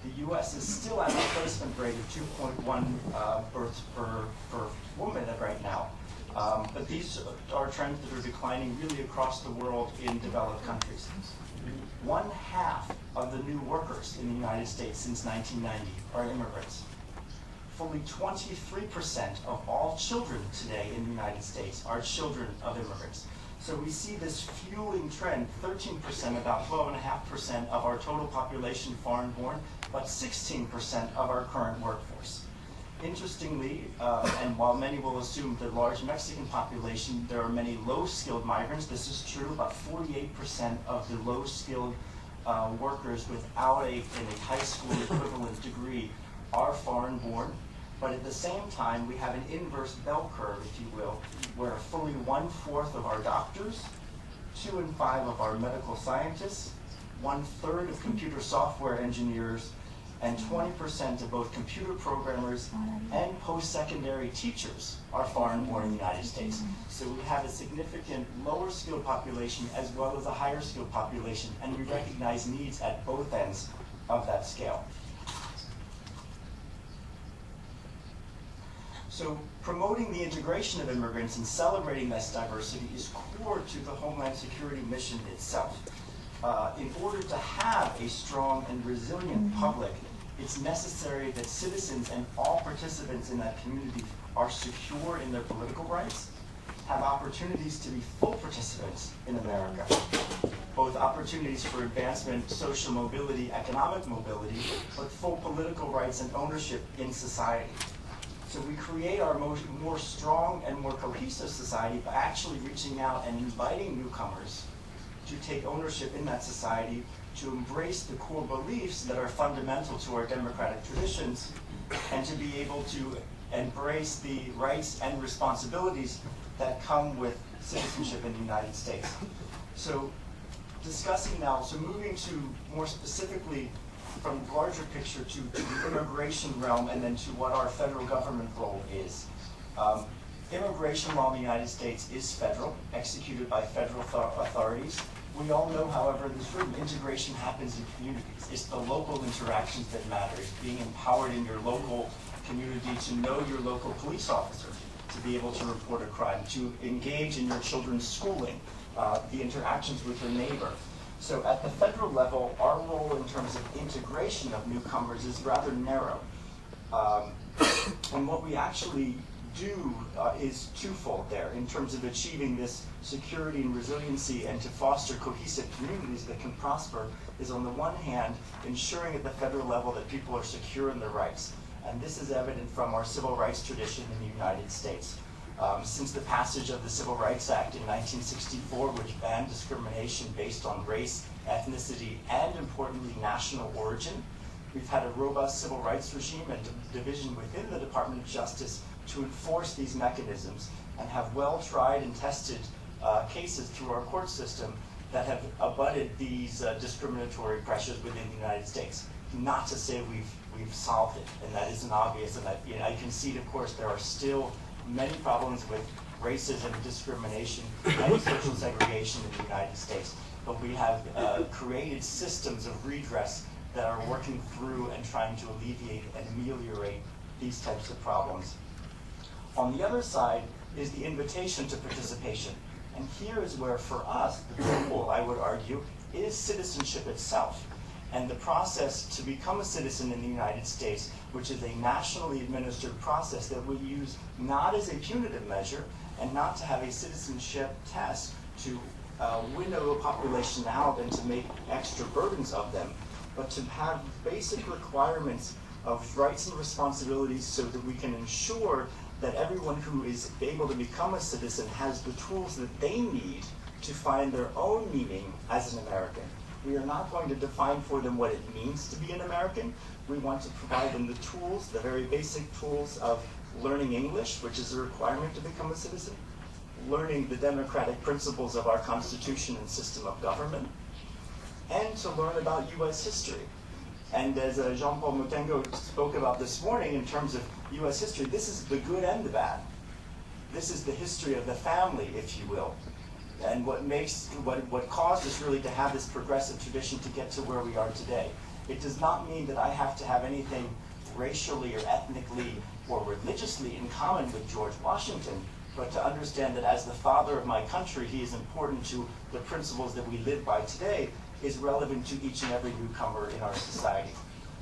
The U.S. is still at a replacement rate of 2.1 births per woman right now. But these are trends that are declining really across the world in developed countries. 1/2 of the new workers in the United States since 1990 are immigrants. Fully 23% of all children today in the United States are children of immigrants. So we see this fueling trend, 13%, about 12.5% of our total population foreign-born, but 16% of our current workforce. Interestingly, and while many will assume the large Mexican population, there are many low-skilled migrants. This is true. About 48% of the low-skilled workers without a high school equivalent degree are foreign-born. But at the same time, we have an inverse bell curve, if you will, where fully 1/4 of our doctors, 2 in 5 of our medical scientists, 1/3 of computer software engineers, and 20% of both computer programmers and post-secondary teachers are foreign-born in the United States. So we have a significant lower skilled population as well as a higher skilled population, and we recognize needs at both ends of that scale. So promoting the integration of immigrants and celebrating this diversity is core to the Homeland Security mission itself. In order to have a strong and resilient public, it's necessary that citizens and all participants in that community are secure in their political rights, have opportunities to be full participants in America, both opportunities for advancement, social mobility, economic mobility, but full political rights and ownership in society. So we create our more strong and more cohesive society by actually reaching out and inviting newcomers to take ownership in that society, to embrace the core beliefs that are fundamental to our democratic traditions, and to be able to embrace the rights and responsibilities that come with citizenship in the United States. So discussing now, so moving to more specifically from the larger picture to the immigration realm and then to what our federal government role is. Immigration law in the United States is federal, executed by federal authorities. We all know, however, in this room, integration happens in communities. It's the local interactions that matter. It's being empowered in your local community to know your local police officer, to be able to report a crime, to engage in your children's schooling, the interactions with your neighbor. So at the federal level, our role in terms of integration of newcomers is rather narrow. And what we actually do is twofold there in terms of achieving this security and resiliency and to foster cohesive communities that can prosper is, on the one hand, ensuring at the federal level that people are secure in their rights. And this is evident from our civil rights tradition in the United States. Since the passage of the Civil Rights Act in 1964, which banned discrimination based on race, ethnicity, and importantly, national origin, we've had a robust civil rights regime and division within the Department of Justice to enforce these mechanisms and have well-tried and tested cases through our court system that have abutted these discriminatory pressures within the United States. Not to say we've solved it, and that isn't obvious, and that, I concede, of course, there are still many problems with racism, discrimination, and social segregation in the United States. But we have created systems of redress that are working through and trying to alleviate and ameliorate these types of problems. On the other side is the invitation to participation. And here is where, for us, the goal, I would argue, is citizenship itself. And the process to become a citizen in the United States, which is a nationally administered process that we use not as a punitive measure and not to have a citizenship test to winnow a population out and to make extra burdens of them, but to have basic requirements of rights and responsibilities so that we can ensure that everyone who is able to become a citizen has the tools that they need to find their own meaning as an American. We are not going to define for them what it means to be an American. We want to provide them the tools, the very basic tools of learning English, which is a requirement to become a citizen, learning the democratic principles of our Constitution and system of government, and to learn about U.S. history. And as Jean-Paul Mutengo spoke about this morning in terms of U.S. history, this is the good and the bad. This is the history of the family, if you will. And what caused us really to have this progressive tradition to get to where we are today. It does not mean that I have to have anything racially or ethnically or religiously in common with George Washington, but to understand that as the father of my country, he is important to the principles that we live by today, is relevant to each and every newcomer in our society.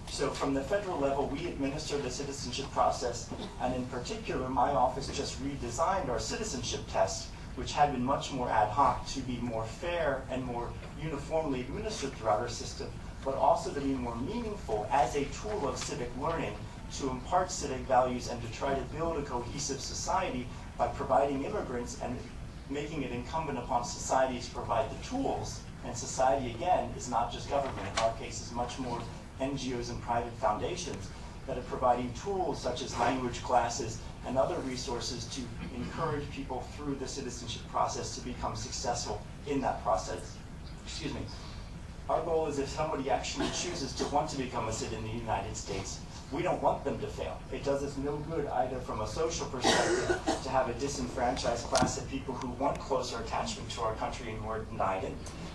So from the federal level, we administer the citizenship process, and in particular, my office just redesigned our citizenship test, which had been much more ad hoc, to be more fair and more uniformly administered throughout our system, but also to be more meaningful as a tool of civic learning to impart civic values and to try to build a cohesive society by providing immigrants and making it incumbent upon society to provide the tools. And society, again, is not just government. In our case, is much more NGOs and private foundations that are providing tools such as language classes and other resources to encourage people through the citizenship process to become successful in that process. Excuse me. Our goal is if somebody actually chooses to want to become a citizen in the United States, we don't want them to fail. It does us no good either from a social perspective to have a disenfranchised class of people who want closer attachment to our country and who are denied it.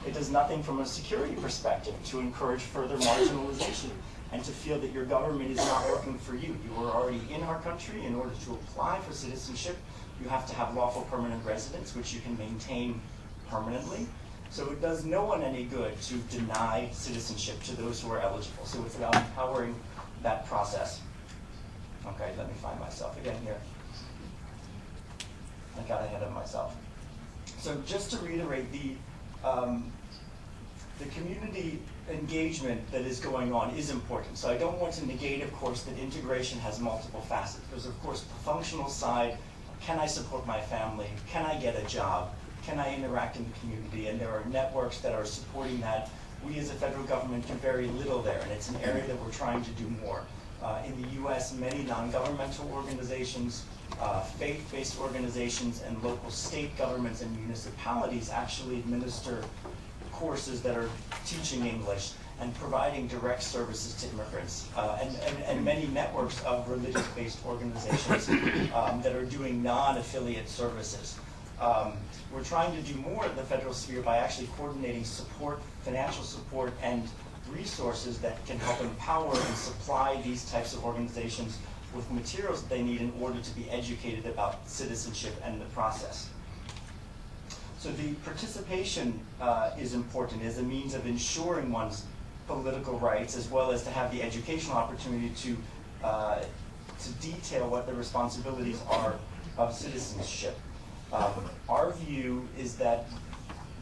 It does nothing from a security perspective to encourage further marginalization and to feel that your government is not working for you. You are already in our country. In order to apply for citizenship, you have to have lawful permanent residence, which you can maintain permanently. So it does no one any good to deny citizenship to those who are eligible. So it's about empowering that process. Okay, let me find myself again here. I got ahead of myself. So just to reiterate, the community engagement that is going on is important. So I don't want to negate, of course, that integration has multiple facets. There's, of course, the functional side. Can I support my family? Can I get a job? Can I interact in the community? And there are networks that are supporting that. We as a federal government do very little there, and it's an area that we're trying to do more. In the US, many non-governmental organizations, faith-based organizations, and local state governments and municipalities actually administer courses that are teaching English and providing direct services to immigrants, and many networks of religious-based organizations that are doing non-affiliate services. We're trying to do more in the federal sphere by actually coordinating support, financial support, and resources that can help empower and supply these types of organizations with materials that they need in order to be educated about citizenship and the process. So the participation is important as a means of ensuring one's political rights, as well as to have the educational opportunity to detail what the responsibilities are of citizenship. Our view is that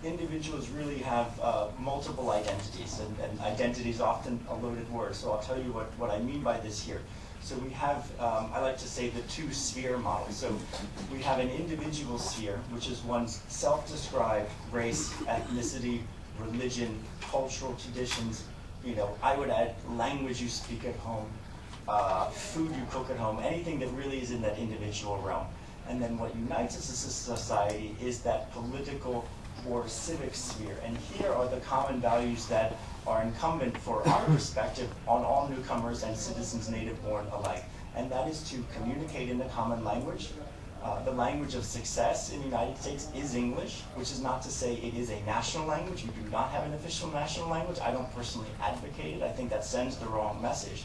individuals really have multiple identities, and identity is often a loaded word, so I'll tell you what I mean by this here. So we have, I like to say, the two-sphere model. So we have an individual sphere, which is one's self-described race, ethnicity, religion, cultural traditions. You know, I would add language you speak at home, food you cook at home, anything that really is in that individual realm. And then what unites us as a society is that political or civic sphere. And here are the common values that are incumbent for our perspective on all newcomers and citizens native born alike. And that is to communicate in the common language. The language of success in the United States is English, which is not to say it is a national language. We do not have an official national language. I don't personally advocate it. I think that sends the wrong message.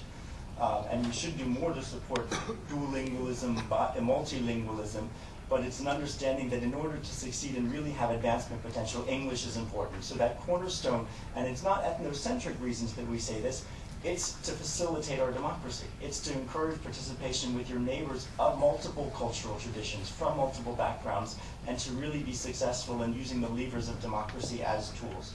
And we should do more to support dual lingualism, multilingualism, but it's an understanding that in order to succeed and really have advancement potential, English is important. So that cornerstone, and it's not ethnocentric reasons that we say this, it's to facilitate our democracy. It's to encourage participation with your neighbors of multiple cultural traditions, from multiple backgrounds, and to really be successful in using the levers of democracy as tools.